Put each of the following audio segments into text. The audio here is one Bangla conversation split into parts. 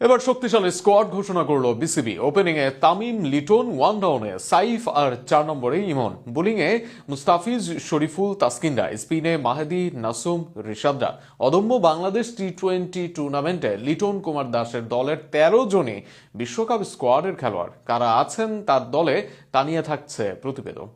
এবার শক্তিশালী স্কোয়াড ঘোষণা করলো বিসিবি। ওপেনিং এ তামিম, লিটন, ওয়ান ডাউনে সাইফ আর 4 নম্বরে ইমন, বোলিং এ মুস্তাফিজ, শরীফুল, তাসকিনরা, স্পিনে মাহেদী, নাসুম, রিশাদরা। অদম্য বাংলাদেশ টি-20 টুর্নামেন্টে লিটন কুমার দাসের দলের 13 জনই বিশ্বকাপ স্কোয়াডের খেলোয়াড়। কারা আছেন তার দলে তা নিয়ে থাকছে প্রতিবেদন।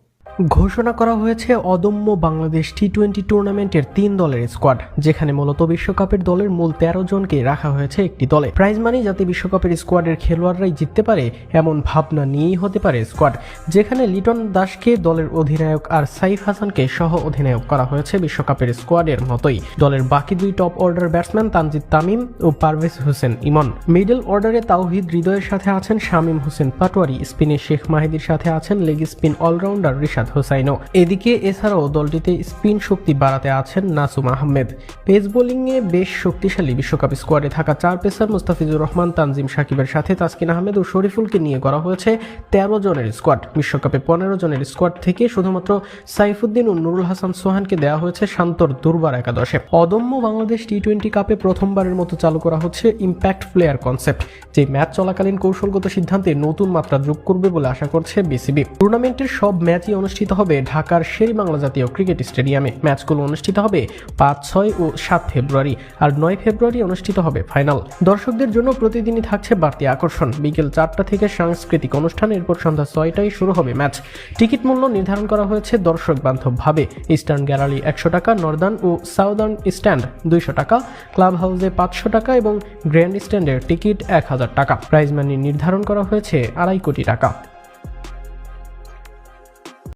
ঘোষণা করা হয়েছে অদম্য বাংলাদেশ টি-20 টুর্নামেন্টের 3 দলের স্কোয়াড, যেখানে মূলত বিশ্বকাপের দলের মূল 13 জনকে রাখা হয়েছে একটি দলে। প্রাইজ মানি যাতে বিশ্বকাপের স্কোয়াডের খেলোয়াড়রাই জিততে পারে এমন ভাবনা নিয়েই হতে পারে স্কোয়াড, যেখানে লিটন দাসকে দলের অধিনায়ক আর সাইফ হাসানকে সহ অধিনায়ক করা হয়েছে বিশ্বকাপের স্কোয়াডের মতোই। দলের বাকি দুই top order batsman Tanzid Tamim ও পারভেজ হোসেন ইমন। মিডল অর্ডারে তাওহিদ হৃদয়ের সাথে আছেন শামীম হোসেন পাটোয়ারি, স্পিনে শেখ মাহিদির সাথে আছেন লেগ স্পিন অলরাউন্ডার রিশাদ হোসাইনও। এদিকে এছাড়াও দলটিতে স্পিন শক্তি বাড়াতে আছেন নাসুম আহমেদ। পেস বোলিংয়ে বেশ শক্তিশালী বিশ্বকাপ স্কোয়াডে থাকা 4 পেসার মুস্তাফিজুর রহমান, তানজিম সাকিবের সাথে তাসকিন আহমেদ ও শরীফুলকে নিয়ে করা হয়েছে 13 জনের স্কোয়াড। বিশ্বকাপে 15 জনের স্কোয়াড থেকে শুধুমাত্র সাইফুদ্দিন ও নুরুল হাসান সোহানকে দেওয়া হয়েছে শান্তর দুর্বার একাদশে। অদম্য বাংলাদেশ টি-20 কাপে প্রথমবারের মতো চালু করা হচ্ছে ইম্প্যাক্ট প্লেয়ার কনসেপ্ট, যে ম্যাচ চলাকালীন কৌশলগত সিদ্ধান্তে নতুন মাত্রা যোগ করবে বলে আশা করছে বিসিবি। টুর্নামেন্টের সব ম্যাচই অনুষ্ঠিত হবে ঢাকার শেরেবাংলা জাতীয় ক্রিকেট স্টেডিয়ামে। ম্যাচগুলো অনুষ্ঠিত হবে 5, 6 ও 7 ফেব্রুয়ারি, আর 9 ফেব্রুয়ারি অনুষ্ঠিত হবে ফাইনাল। দর্শকদের জন্য প্রতিদিনই থাকছে বাড়তি আকর্ষণ। বিকেল 4টা থেকে সাংস্কৃতিক অনুষ্ঠান, এরপর সন্ধ্যা 6টায় শুরু হবে ম্যাচ। টিকিট মূল্য নির্ধারণ করা হয়েছে দর্শক বান্ধব ভাবে। ইস্টার্ন গ্যালারি 100 টাকা, নর্দার্ন ও সাউদার্ন স্ট্যান্ড 200 টাকা, ক্লাব হাউসে 500 টাকা এবং গ্র্যান্ড স্ট্যান্ডের টিকিট 1000 টাকা। প্রাইজ মানি নির্ধারণ করা হয়েছে 2.5 কোটি টাকা।